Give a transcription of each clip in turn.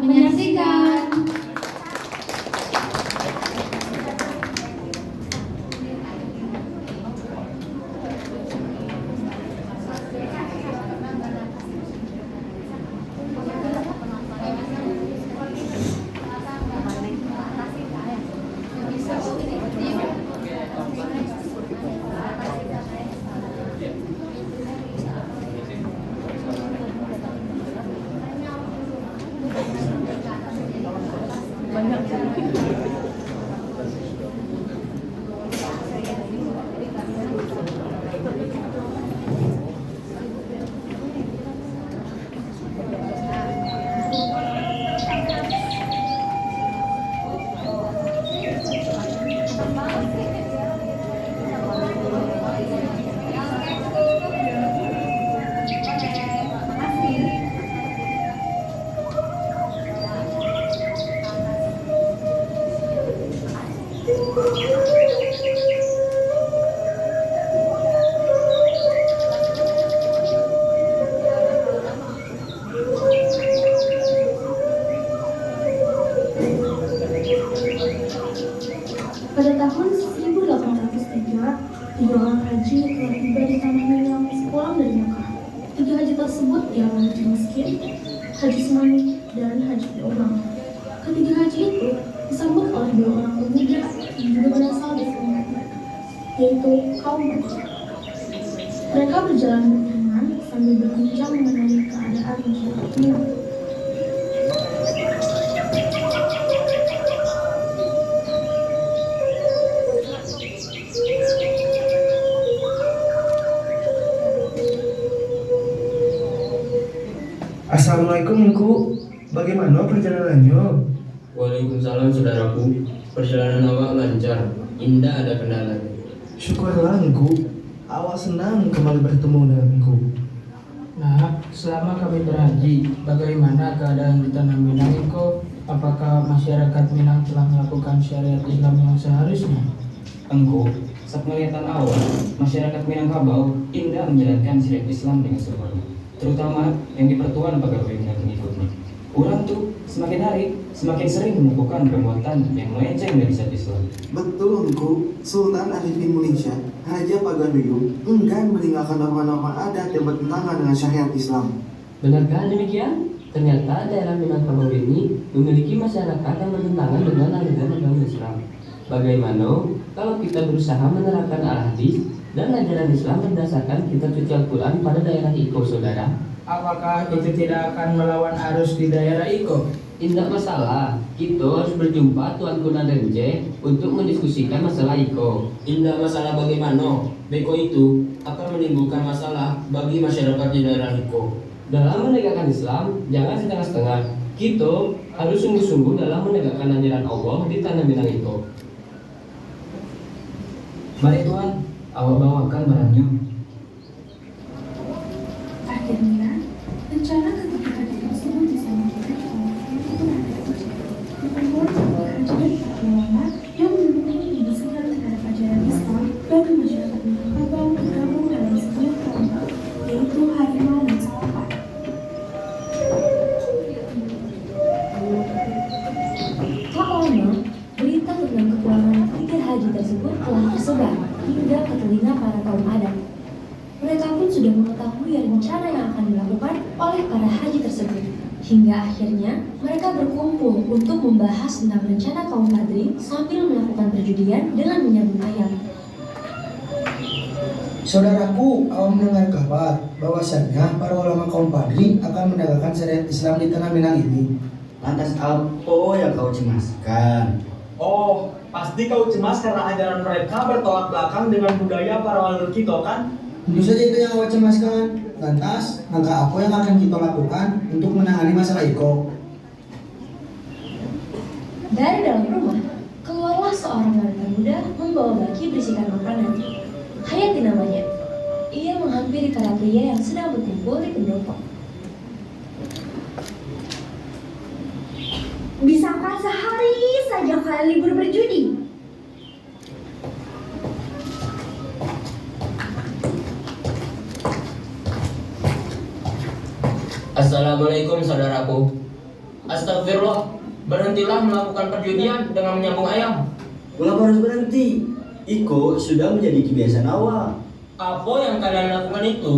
menyaksikan. Pada tahun 1803, 3 orang haji telah tiba di tanah Minang sepulang dari Mekah. 3 haji tersebut ialah Haji Miskin, Haji Semani, dan Haji Obang. Ketiga haji itu disambut oleh 2 orang pemuda yang juga berasal dari umat mereka, yaitu kaum Badri. Mereka berjalan beriringan sambil berbincang mengenai keadaan masyarakat Minang. Assalamualaikum Engku, bagaimana perjalanannya? Waalaikumsalam saudaraku. Perjalanan awak lancar, indah ada kendala. Syukurlah Engku, awak senang kembali bertemu dengan Engku. Nah, selama kami berhaji, bagaimana keadaan di tanah Minang Iko? Apakah masyarakat Minang telah melakukan syariat Islam yang seharusnya? Engkau, sepenglihatan awal, masyarakat Minangkabau indah menjalankan syariat Islam dengan sempurna, terutama yang dipertuan pegawai dan pengikutnya. Orang tuh semakin hari semakin sering melakukan perbuatan yang melenceng dari syariat Islam. Betul Engku, Sultan Arifin Malaysia, Raja Pagaruyung enggan meninggalkan norma-norma adat yang bertentangan dengan syariat Islam. Benarkah demikian? Ternyata daerah Minangkabau ini memiliki masyarakat yang bertentangan dengan aliran agama Islam. Bagaimana kalau kita berusaha menerapkan al-hadis dan ajaran Islam berdasarkan kitab suci Al-Quran pada daerah Iko, saudara? Apakah itu tidak akan melawan arus di daerah Iko? Tidak masalah, kita harus berjumpa Tuan Kuna Denje untuk mendiskusikan masalah Iko. Indah masalah bagaimana Beko itu akan menimbulkan masalah bagi masyarakat di daerah Iko. Dalam menegakkan Islam, jangan setengah-setengah. Kita harus sungguh-sungguh dalam menegakkan ajaran Allah di tanah Minang Iko. Mari Tuan, awak bawakan barangnya. Akhirnya, rencana ketiga haji tersebut disampaikan oleh Tuan Haji. Membuat sebuah haji dari para ulama yang mendukung pembisikan terhadap ajaran Islam bagi masyarakat Minangkabau bergabung dalam sebuah kelompok, yaitu Harimau dan Salapan. Tak lama, berita tentang kepulangan ketiga haji tersebut telah tersebar hingga ke telinga para kaum adat. Mereka pun sudah mengetahui rencana yang akan dilakukan oleh para haji tersebut. Hingga akhirnya mereka berkumpul untuk membahas tentang rencana kaum Badri sambil melakukan perjudian dengan menyambut ayam. Saudaraku, awam mendengar kabar bahwasannya para ulama kaum Badri akan menegakkan syariat Islam di tanah Minang ini. Lantas apa yang kau cemaskan? Oh, pasti kau cemas karena ajaran mereka bertolak belakang dengan budaya para leluhur kita kan? Tentu saja itu yang awak cemaskan. Lantas, langkah apa yang akan kita lakukan untuk menangani masalah Iko? Dari dalam rumah, keluarlah seorang wanita muda membawa baki berisikan makanan. Hayati namanya. Ia menghampiri para pria yang sedang berkumpul di pendopo. Bisakah sehari saja kalian libur berjudi? Assalamualaikum saudaraku. Astagfirullah, berhentilah melakukan perjudian dengan menyambung ayam. Mengapa harus berhenti? Iko sudah menjadi kebiasaan awak. Apa yang kalian lakukan itu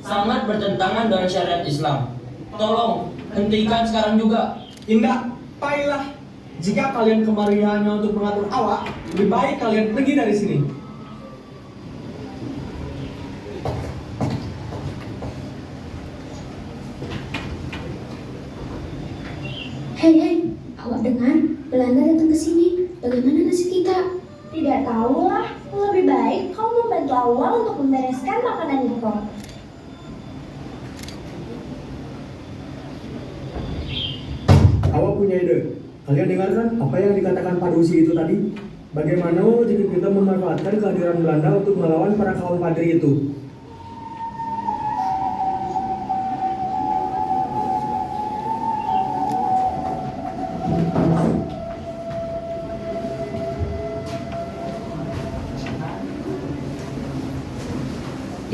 sangat bertentangan dengan syariat Islam. Tolong, hentikan sekarang juga. Indah, baiklah. Jika kalian kemari hanya untuk mengatur awak, lebih baik kalian pergi dari sini. Hei, awak dengar? Belanda datang ke sini. Bagaimana nasib kita? Tidak tahulah, lebih baik kau membantu awal untuk membereskan makanan itu. Awak punya ide. Kalian dengarkan apa yang dikatakan Pak Dusi itu tadi? Bagaimana jika kita memanfaatkan kehadiran Belanda untuk melawan para kaum padri itu?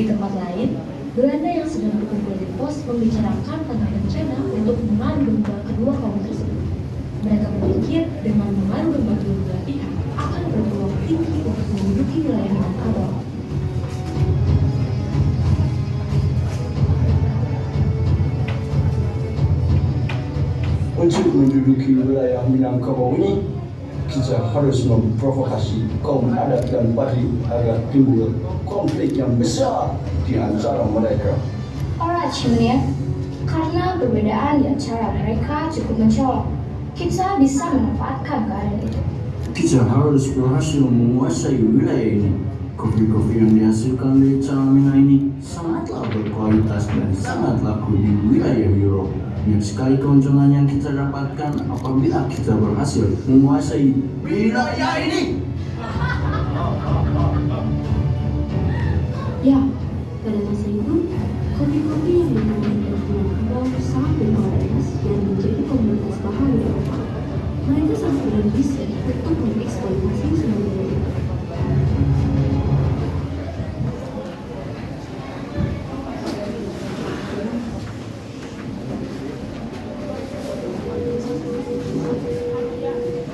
Di tempat lain, Belanda yang sedang berkumpul di pos membicarakan tentang rencana untuk mengadu domba kedua kaum tersebut. Mereka berpikir dengan mengadu domba kedua belah pihak akan berpeluang tinggi untuk menduduki wilayah Minangkabau. Untuk menduduki wilayah Minangkabau ini, kita harus memprovokasi kaum adat dan padri agar timbul konflik yang besar di antara mereka. Alright, Cimnia. Karena perbedaan di antara mereka cukup mencolok, kita bisa memanfaatkan keadaan itu. Kita harus berhasil menguasai wilayah ini. Kopi-kopi yang dihasilkan dari Calamina ini sangatlah berkualitas dan sangat laku di wilayah Eropa. Banyak sekali keuntungan yang kita dapatkan apabila kita berhasil menguasai wilayah ini. Ya, pada masa itu, kopi-kopi yang dibuat dari Minangkabau sangat berkualitas dan menjadi komoditas bahan di Eropa. Mereka sangat berambisi untuk mengeksploitasi sumber daya.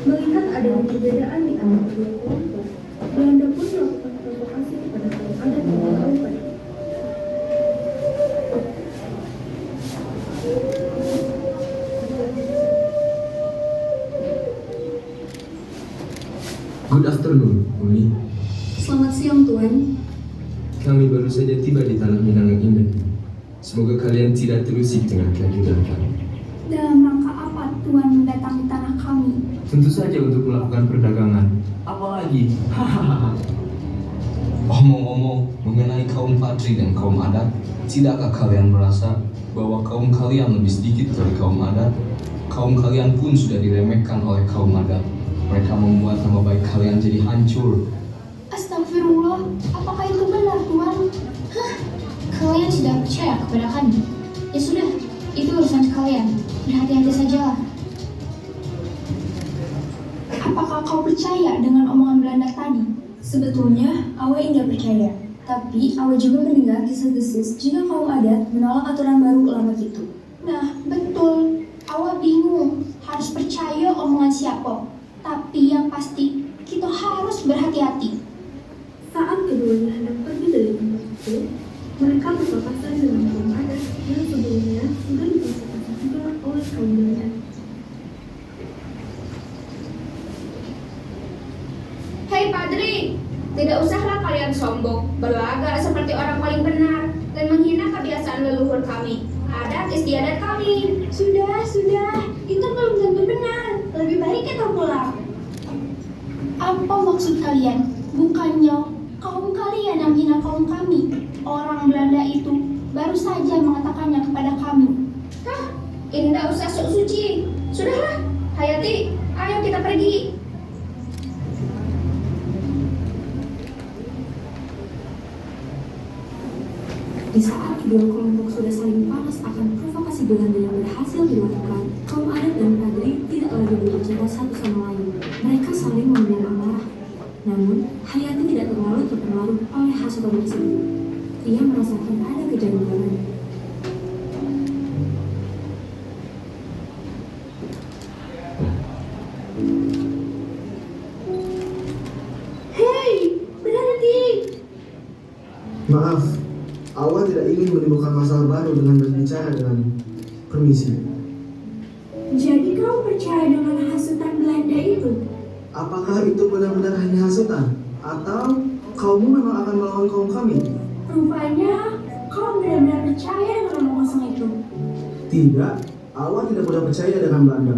Melihat adanya perbedaan di antara kedua kelompok, Belanda pun melakukan provokasi kepada kaum adat dan kaum padri. Good afternoon, Uni. Selamat siang, Tuan. Kami baru saja tiba di tanah Minang yang indah. Semoga kalian tidak terusik dengan kehadiran kami. Dalam rangka apa Tuan mendatangi tanah kami? Tentu saja untuk melakukan perdagangan. Apalagi, hahaha. Omong-omong mengenai kaum padri dan kaum adat, tidakkah kalian merasa bahwa kaum kalian lebih sedikit dari kaum adat? Kaum kalian pun sudah diremehkan oleh kaum adat. Mereka membuat nama baik kalian jadi hancur. Astagfirullah, apakah itu benar, Tuan? Hah? Kalian tidak percaya kepada kami? Ya sudah, itu urusan kalian. Berhati-hati sajalah. Apakah kau percaya dengan omongan Belanda tadi? Sebetulnya, Awe tidak percaya. Tapi, Awe juga mendengar desas-desus jika kaum adat menolak aturan baru ulama itu. Nah, betul. Awe bingung harus percaya omongan siapa. Tapi yang pasti, kita harus berhati-hati. Saat keduanya hendak pergi dari tempat itu, mereka berpapasan dengan kaum adat yang sebelumnya sudah diprovokasi juga oleh kaum Belanda. Hei Padri, tidak usahlah kalian sombong, berlagak seperti orang paling benar, dan menghina kebiasaan leluhur kami. Adat istiadat kami. Sudah, itu belum tentu benar. Lebih baik kita pulang. Apa maksud kalian? Bukannya kaum kalian yang hina kaum kami. Orang Belanda itu baru saja mengatakannya kepada kami. Hah? Ini tidak usah sok suci. Sudahlah, Hayati, ayo kita pergi. Di saat kedua kelompok sudah saling panas akan provokasi Belanda yang berhasil dilakukan, kaum adat dan padri tidak lagi berbicara satu sama lain. Mereka saling memendam amarah. Namun, Hayati tidak terlalu terpengaruh oleh hasutan tersebut. Ia merasakan ada kejanggalan. Hei, berhenti! Maaf, Awa tidak ingin menimbulkan masalah baru dengan berbicara denganmu. Permisi. Jadi kau percaya dengan hasutan Belanda itu? Apakah itu benar-benar hanya hasutan? Atau kaummu memang akan melawan kaum kami? Rupanya kau benar-benar percaya dengan omong kosong itu. Tidak, Awa tidak mudah percaya dengan Belanda.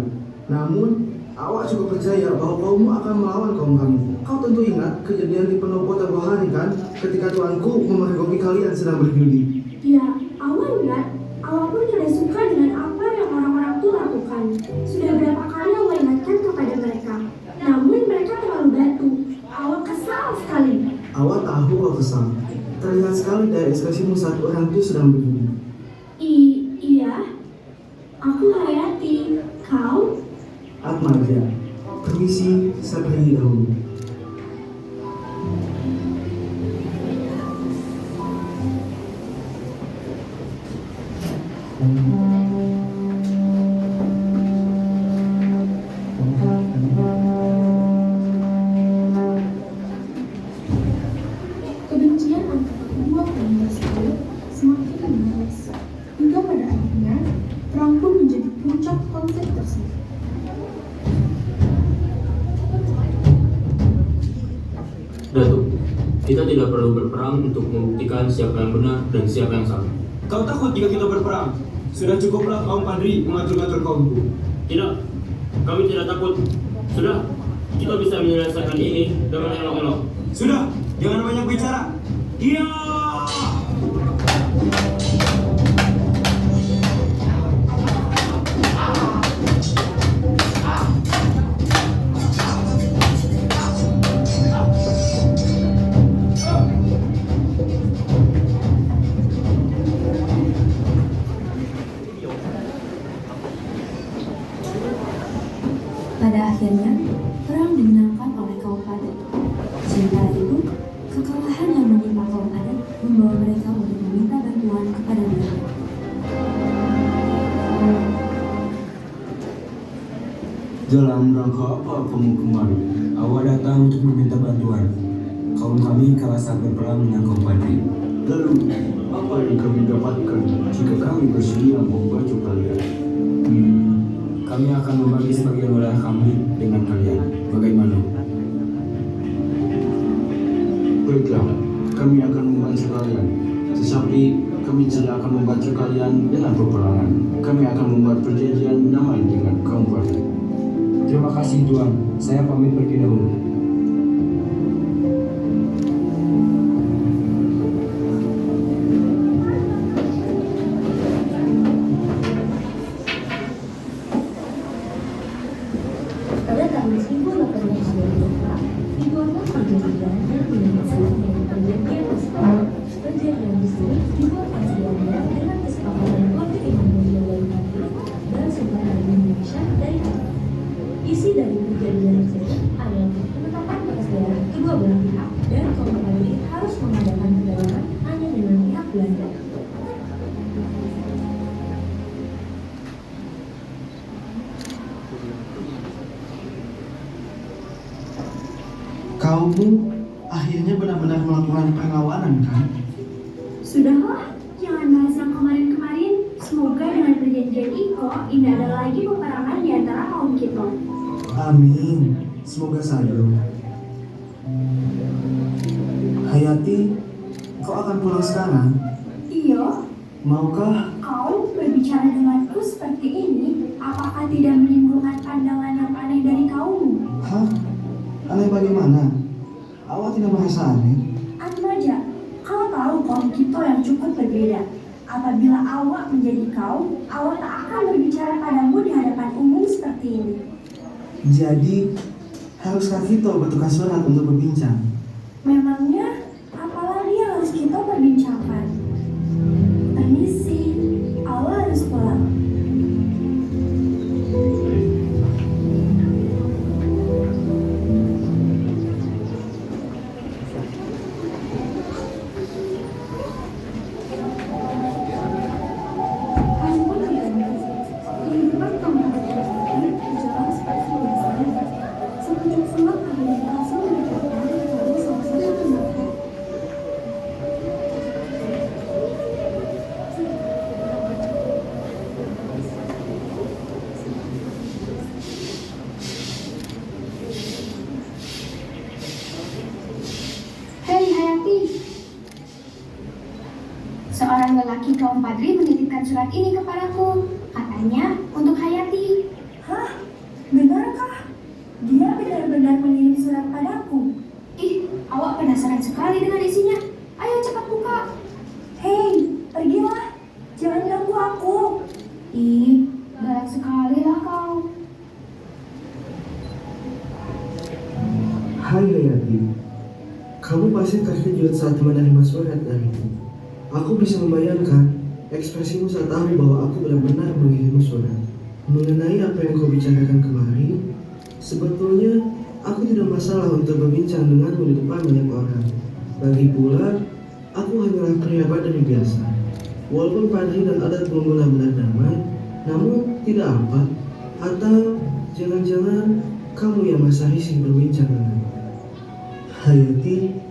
Namun, Awa cukup percaya bahwa kaummu akan melawan kaum kami. Kau tentu ingat kejadian di Pendopo tempoh hari kan, ketika tuanku memergoki kalian sedang berjudi. Ya, Awa ingat. Awa pun tidak suka dengan apa yang orang-orang itu lakukan. Sudah berapa kali Awa ingatkan kepada mereka. Namun mereka terlalu batu. Awa kesal sekali. Awa tahu kau kesal. Terlihat sekali dari ekspresimu saat orang itu sedang berjudi. Iya. Aku Hayati. Kau? Atmaja. Permisi, saya pergi dahulu. Kebencian antara kedua komunitas itu semakin meluas. Hingga pada akhirnya, perang pun menjadi puncak konflik tersebut. Datuk, kita tidak perlu berperang untuk membuktikan siapa yang benar dan siapa yang salah. Kau takut jika kita berperang? Sudah cukuplah kaum Padri mengatur-ngatur kaumku. Tidak, kami tidak takut. Sudah, kita bisa menyelesaikan ini dengan elok-elok. Sudah, jangan banyak bicara. Iya. Pada akhirnya, perang dimenangkan oleh kaum Padri. Sementara itu, kekalahan yang menimpa kaum adat membawa mereka untuk meminta bantuan kepada Belanda. Dalam rangka apa kamu kemari? Awa datang untuk meminta bantuan. Kaum kami kalah saat berperang dengan kaum Padri. Lalu, apa yang kami dapatkan jika kami bersedia membantu kalian? Kami akan membagi sebagian wilayah kami dengan kalian. Bagaimana? Baiklah, kami akan membantu kalian. Tetapi kami tidak akan membantu kalian dengan peperangan. Kami akan membuat perjanjian damai dengan kaum Padri. Terima kasih Tuan. Saya pamit pergi dahulu. Pada tahun 1824, dibuatlah perjanjian dan penyelesaian dengan perjanjian Oslo. Perjanjian tersebut dibuat oleh Belanda dengan kesepakatan Konti Indonesia dari Madrid dan Sultan Indonesia dari Aceh. Isi dari perjanjian tersebut adalah penetapan batas daerah kedua belah pihak dan kaum Padri harus mengadakan perdagangan hanya dengan pihak Belanda. Kaummu akhirnya benar-benar melakukan perlawanan kan? Sudahlah, jangan bahas yang kemarin-kemarin. Semoga dengan perjanjian Iko, tidak ada lagi peperangan di antara kaum kita. Amin. Semoga saja. Hayati, kau akan pulang sekarang? Iya, Maukah? kau berbicara denganku seperti ini, apakah tidak menimbulkan pandangan yang aneh dari kaummu? Hah? Aneh bagaimana? Awak tidak merasa aneh? Atmaja, kau tahu kaum kita yang cukup berbeda. Apabila awak menjadi kau, awak tak akan berbicara padamu di hadapan umum seperti ini. Jadi, haruskah kita bertukar surat untuk berbincang? Memangnya, apalagi yang harus kita perbincangkan? Permisi, awak harus pulang. Kehidupan kaum Padri berjalan seperti biasanya. kaum Padri menitipkan surat ini kepadaku. Katanya untuk Hayati. Hah? Benarkah? Dia benar-benar mengirim surat padaku. Ih, awak penasaran sekali dengan isinya. Ayo cepat buka. Hei, pergilah. Jangan ganggu aku. Ih, galak sekali lah kau. Hai Hayati, kamu pasti terkejut saat menerima surat dariku. Aku bisa membayangkan ekspresimu saat tahu bahwa aku benar-benar mengirim surat. Mengenai apa yang kau bicarakan kemarin, sebetulnya aku tidak masalah untuk berbincang denganmu di depan banyak orang. Lagi pula, aku hanyalah pria Padri biasa. Walaupun Padri dan adat belum benar-benar damai, namun tidak apa. Atau jangan-jangan kamu yang masih risih berbincang denganku. Hayati,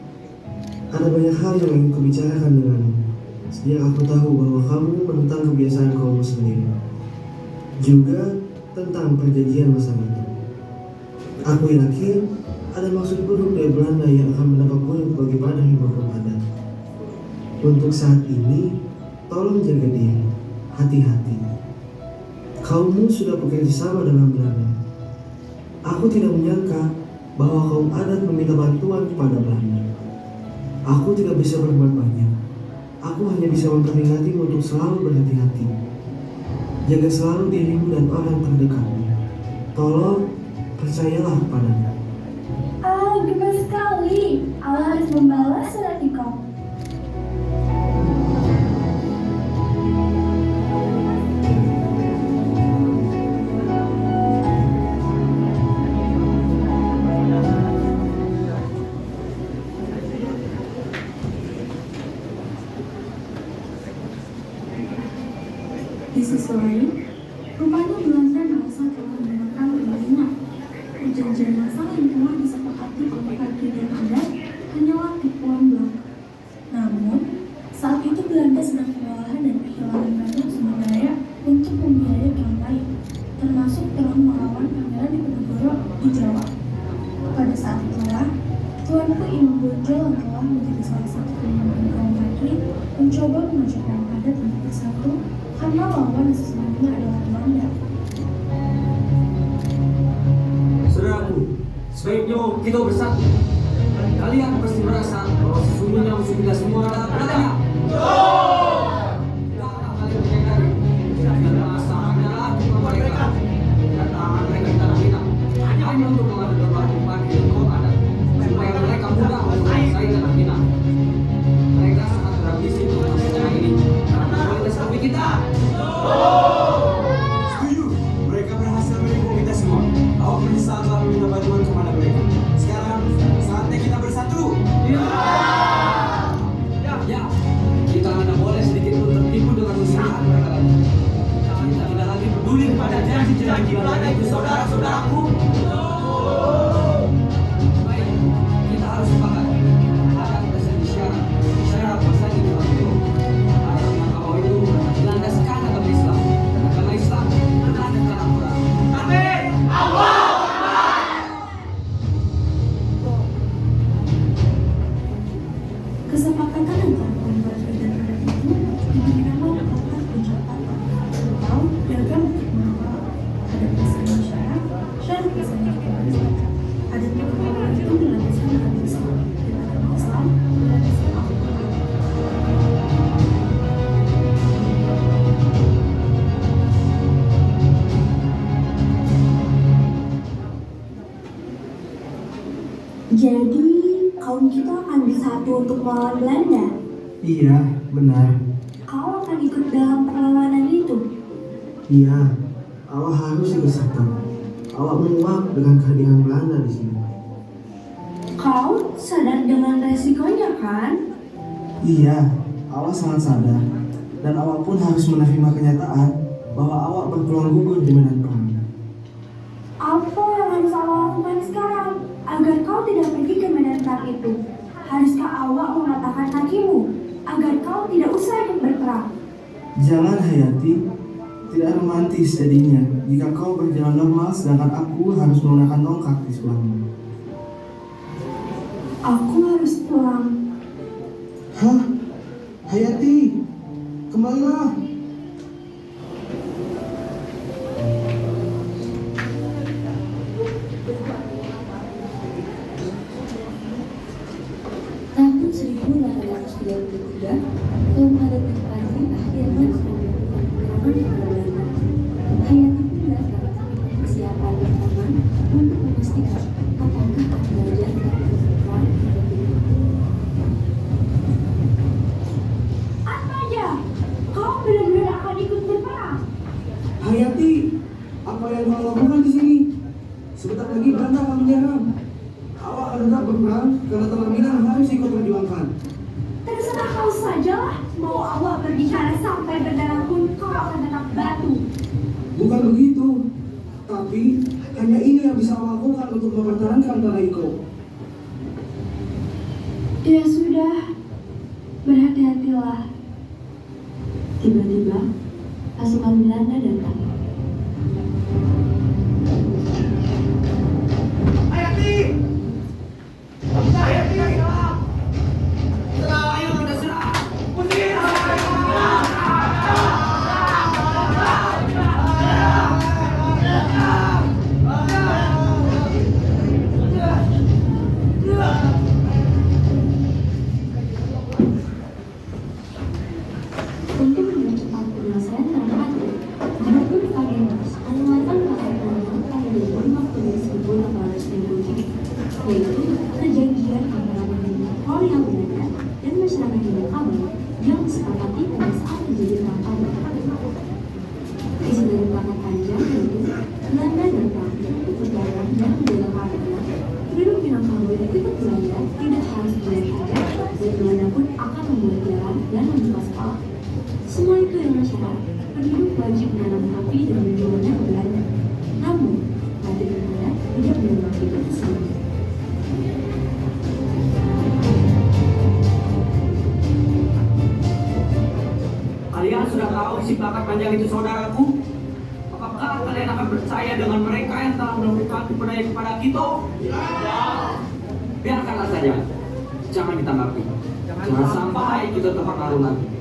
ada banyak hal yang ingin kubicarakan denganmu. Sejak aku tahu bahwa kamu menentang kebiasaan kaum muslim, juga tentang perjanjian masa itu. Aku yakin ada maksud buruk dari Belanda yang akan berdampak buruk bagi Padri maupun adat. Untuk saat ini, tolong jaga diri, hati-hati. Kaummu sudah bekerja sama dengan Belanda. Aku tidak menyangka bahwa kaum adat meminta bantuan kepada Belanda. Aku tidak bisa berbuat banyak. Aku hanya bisa memperingatmu untuk selalu berhati-hati. Jaga selalu dirimu dan orang terdekatmu. Tolong percayalah kepadanya. Gemes sekali. Allah harus membalas surat kau. Di sisi lain, rupanya Belanda merasa telah menemukan kemenangan. Perjanjian masal yang telah disepakati oleh Padri dan adat hanyalah tipuan Belanda. Namun, saat itu Belanda sedang kewalahan dan kehilangan banyak sumber daya untuk membiayai perang lain, termasuk perang melawan Pangeran Diponegoro di Jawa. Pada saat itulah, Tuanku Imam Bonjol yang telah menjadi salah satu pemimpin kaum Padri mencoba mengajak kaum adat untuk bersatu karena lawan sesungguhnya adalah Belanda. Saudaraku, sebaiknya kita bersatu. Kalian pasti merasa bahwa sesungguhnya musuh kita semua adalah Belanda. Tidaklah kalian menyadari jika merasa adalah cuma mereka kedatangan mereka di tanah Minang hanya untuk mengadu domba Padri dan kaum adat supaya mereka mudah menguasai tanah Minang. Mereka sangat berambisi untuk masuk tanah ini karena kualitas kopi kita. Setuju, mereka berhasil menipu kita semua. Awak menyesal telah meminta bantuan kepada mereka. Sekarang saatnya kita bersatu. Ya, kita tidak boleh sedikit pun tertipu dengan usaha mereka lagi. Kita tidak lagi peduli pada janji-janji Belanda itu saudara-saudaraku. Baik, kita harus sepakat. Ada kita sendiri syarat apa saja di dalam itu. Ada Minangkabau itu dilandaskan agama Islam. Dan agama Islam berlandaskan Al-Quran. Amin. Allah. Kesepakatan antara kaum Padri dan adat itu diberi nama Mufakat Ucapan atau Piagam untuk Mufakat. Adat bersama syarat bersama Islam. Adat Mufakat itu dilandaskan agama Islam dan agama Islam dilandaskan Al-Quran. Jadi, kaum kita akan bersatu untuk melawan Belanda. Iya, benar. Kau akan ikut dalam perlawanan itu. Iya, awak harus ikut serta. Awak menguak dengan kehadiran Belanda di sini. Kau sadar dengan resikonya kan? Iya, awak sangat sadar. Dan awak pun harus menerima kenyataan bahwa awak berpeluang gugur di medan perang. Apa yang harus awak lakukan sekarang agar kau tidak pergi ke medan perang itu? Haruskah awak mematahkan kakimu agar kau tidak usah ikut berperang? Jangan Hayati, tidak romantis jadinya jika kau berjalan normal sedangkan aku harus menggunakan tongkat di sebelahmu. Aku harus pulang. Hah? Hayati, Kembalilah. Tahun 1833, kaum adat dan Padri akhirnya sedang melakukan penyerangan ke Belanda. Hayati pun datang tanpa persiapan yang aman untuk memastikan apakah akan belajar akan berperang atau tidak. Atmaja, kau benar-benar akan ikut berperang? Hayati, apa yang kau lakukan di sini? Sebentar lagi Belanda akan menyerang. Awak akan tetap berperang karena Tanah Minang harus ikut perjuangkan. Terserah kau sajalah. Mau awak berbicara sampai berdarah pun kau akan tetap batu. Bukan begitu, tapi hanya ini yang bisa awak lakukan untuk mempertahankan tanah Iko. Ya sudah, berhati-hatilah. Tiba-tiba, pasukan Belanda datang. Hayati! Hayati! Serang, ayo kita serang! Putih! Untuk mempercepat penyelesaian Tanah Padri, Gubernur Kagemas mengeluarkan peraturan yang telah dibuat waktu 1857, yaitu perjanjian antara pemerintah kolonial Belanda dan masyarakat Minangkabau yang disepakati pada saat terjadi Perang Padri. Isi dari perangkat panjang yaitu Belanda datang untuk berdagang dan menjaga keamanan. Penduduk Minangkabau yang ikut Belanda tidak harus bayar pajak, dan Belanda pun akan membuat jalan dan membuka sekolah. Semua itu dengan syarat penduduk wajib menanam kopi dan menjualnya ke Belanda. Namun, Padri Belanda tidak menerima itu tersebut. Kalian sudah tahu isi plakat panjang itu, saudaraku? Apakah kalian akan percaya dengan mereka yang telah melakukan kebudayaan kepada kita? Ya. Biarkanlah saja. Jangan ditanggapi. Jangan sampai kita terpengaruh lagi.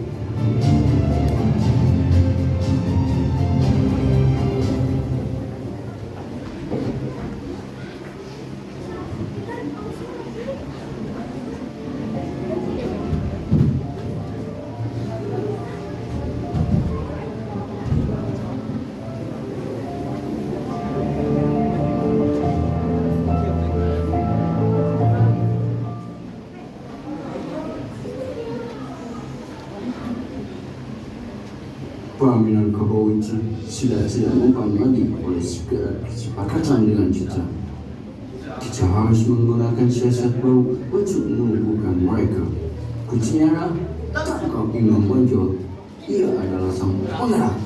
Minangkabau itu sudah tidak mempan lagi oleh segala kesepakatan dengan kita. Kita harus menggunakan siasat baru untuk menumbuhkan mereka. Kuncinya, tak kau ingin menonjol, ia adalah sang pengerah.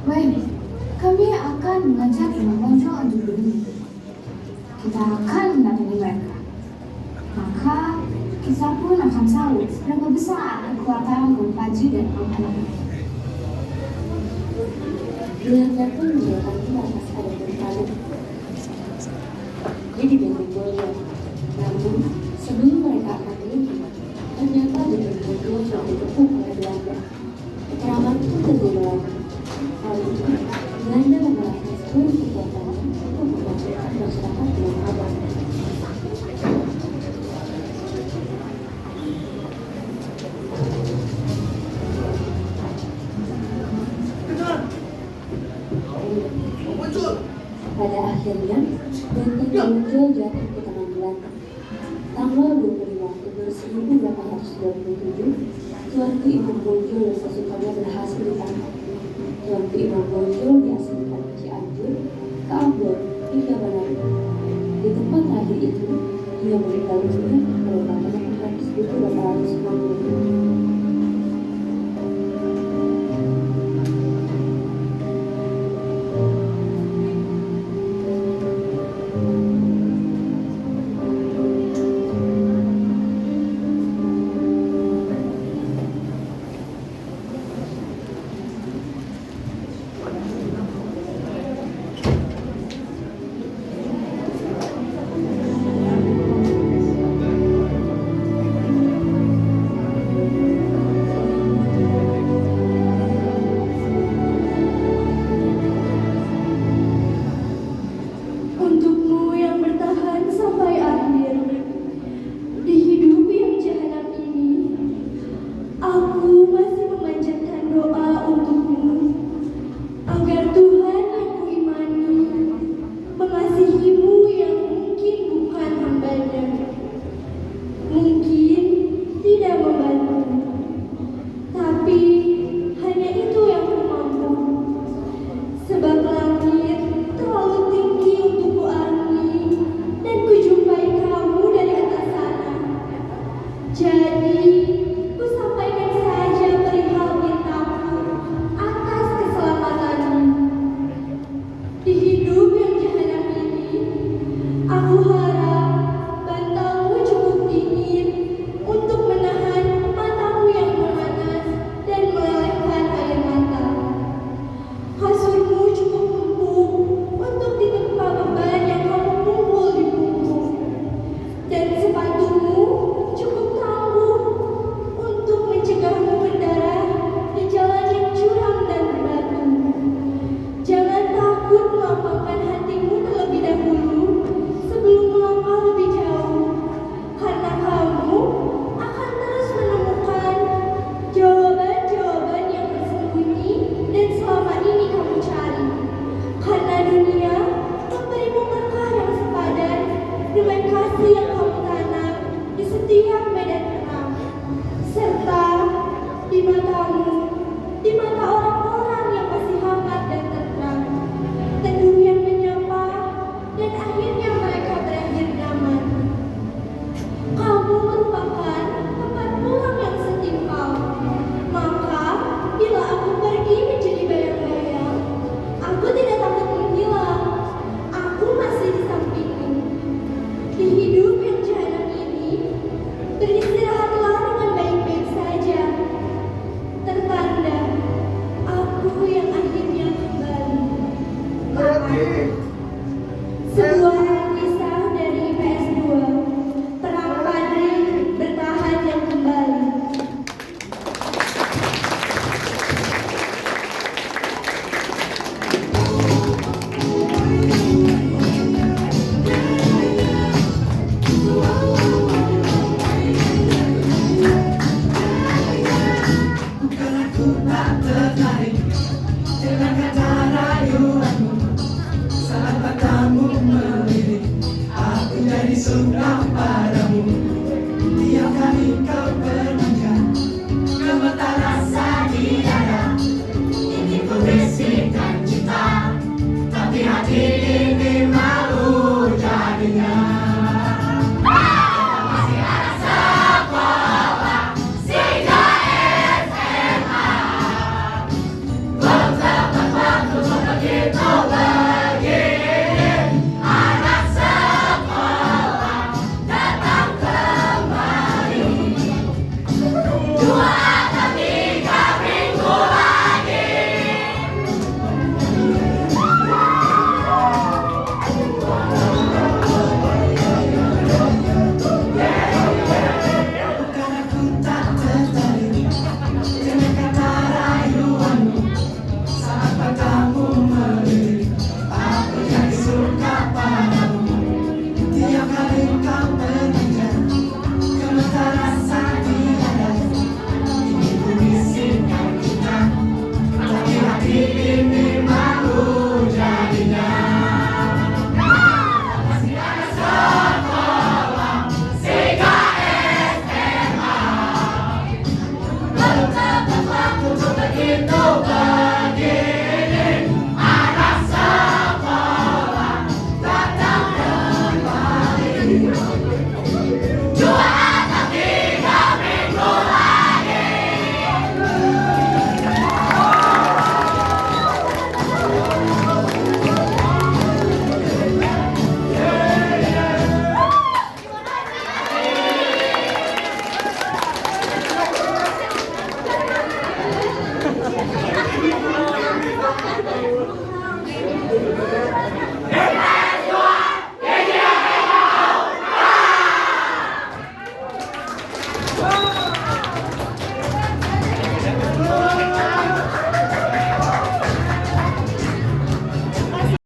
Baik, kami akan mengajak Imam Bonjol untuk berdiri. Kita akan mendatangi mereka. Maka kita pun akan tahu berapa besar kekuatan kaum Padri dan kaum anak. Belanda pun menjauhkan atas adat dan Padri. Jadi Bendik Bolio. Namun, sebelum mereka akan pergi, ternyata Bendik Bolio telah dikepung oleh Belanda. Peperangan pun terjadi lagi. Hal itu, Belanda mengerahkan seluruh kekuatannya untuk membangunkan masyarakat Minangkabau. Pada akhirnya, Bendik Bolio jatuh ke tangan Belanda. Tanggal 25 Oktober 1827, Tuanku Imam Bonjol dan pasukannya berhasil ditangkap. Tuanku Imam Bonjol diasingkan ke Cianjur, ke Ambon, hingga Manado. Di tempat terakhir itu, dia meninggal dunia pada tanggal 1890.